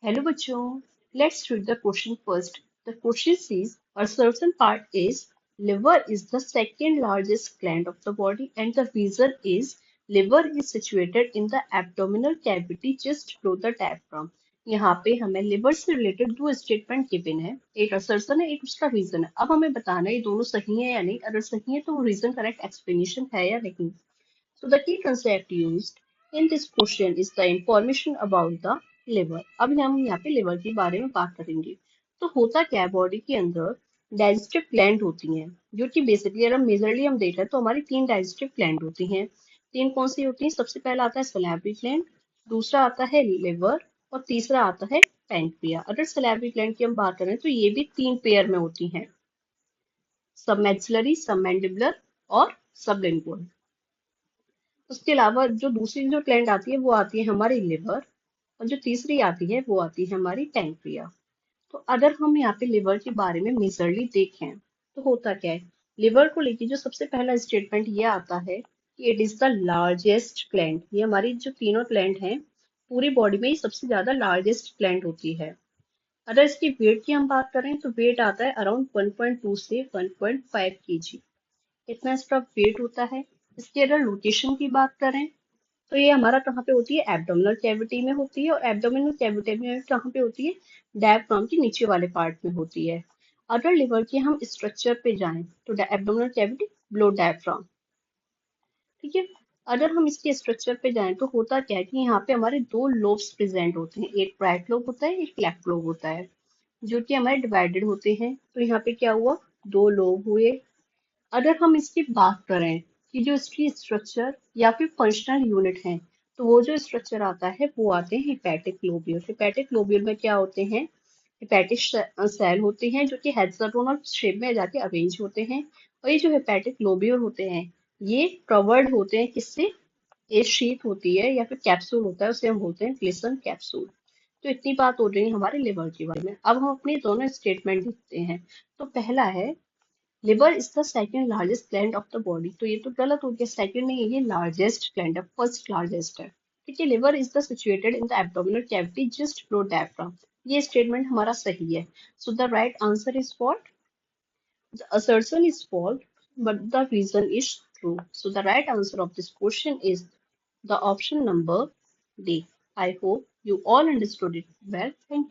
Hello बच्चों, let's read the question first. The question says a certain part is liver is the second largest gland of the body and the reason is liver is situated in the abdominal cavity just below the diaphragm. यहाँ पे हमें liver से related दो statement given है, एक assertion है एक उसका रीजन है। अब हमें बताना है ये दोनों सही है या नहीं, अगर सही है तो वो रीजन करेक्ट एक्सप्लेनेशन है या नहीं। So the key concept used in this question is the information about the liver. अब हम यहाँ पे लिवर के बारे में बात करेंगे। तो होता क्या है, बॉडी के अंदर डाइजेस्टिव ग्लैंड होती हैं, जो कि बेसिकली अगर मेजरली हम देखें तो हमारी तीन डाइजेस्टिव ग्लैंड होती हैं। तीन कौन सी होती हैं? सबसे पहला आता है सलाइवरी ग्लैंड, दूसरा आता है लिवर और तीसरा आता है पैंक्रिया। अगर सलाइवरी ग्लैंड की हम बात करें तो ये भी तीन पेयर में होती हैं, सबमैक्सिलरी, सबमैंडिबुलर और सबलिंगुअल। उसके अलावा जो दूसरी जो ग्लैंड आती है वो आती है हमारी लिवर और जो तीसरी आती है वो आती है हमारी पैंक्रिया। तो अगर हम यहाँ पे लिवर के बारे में मेजरली देखें तो होता क्या है, लिवर को लेके जो सबसे पहला स्टेटमेंट ये आता है कि it is the largest gland. ये हमारी जो तीनों ग्लैंड हैं पूरी बॉडी में ये सबसे ज्यादा लार्जेस्ट ग्लैंड होती है। अगर इसकी वेट की हम बात करें तो वेट आता है अराउंड 1.2 से 1.5 kg, इतना इसका वेट होता है। इसकी अगर लोकेशन की बात करें तो ये हमारा कहाँ पे होती है? एब्डोमिनल कैविटी में होती है। और एब्डोमिनल कैविटी में कहाँ पे होती है? डायफ्राम के नीचे वाले पार्ट में होती है। अगर लिवर के हम स्ट्रक्चर पे जाएं तो एब्डोमिनल कैविटी बिलो डायफ्राम, ठीक है। अगर हम इसके स्ट्रक्चर पे जाएं तो होता क्या है कि यहाँ पे हमारे दो लोब्स प्रेजेंट होते हैं, एक राइट लोब होता है एक लेफ्ट लोब होता है, जो कि हमारे डिवाइडेड होते हैं। तो यहाँ पे क्या हुआ? दो लोब हुए। अगर हम इसकी बात करें कि जो इसकी स्ट्रक्चर या फिर फंक्शनल यूनिट है तो वो जो स्ट्रक्चर आता है वो आते हैं हेपेटिक लोब्यूल। हेपेटिक लोब्यूल में क्या होते हैं? हेपेटिक सेल होते हैं जो कि हेक्सागोनल शेप में जाके अरेंज होते हैं। और ये जो हेपेटिक लोब्यूल होते हैं ये कवर्ड होते हैं किससे? एक शीट होती है या फिर कैप्सूल होता है, उसे हम बोलते हैं ग्लिसन कैप्सूल। तो इतनी बात हो रही है हमारे लिवर के बारे में। अब हम अपने दोनों स्टेटमेंट देखते हैं। तो पहला है liver is the second largest gland of the body. तो ये तो गलत हो गया, सेकंड नहीं है, ये लार्जेस्ट ग्लैंड है, फर्स्ट लार्जेस्ट है। ठीक है, liver is the situated in the abdominal cavity just below diaphragm. ये स्टेटमेंट हमारा सही है। So the right answer is what? The assertion is false but the reason is true. So the right answer of this question is the option number D. I hope you all understood it well. Thank you.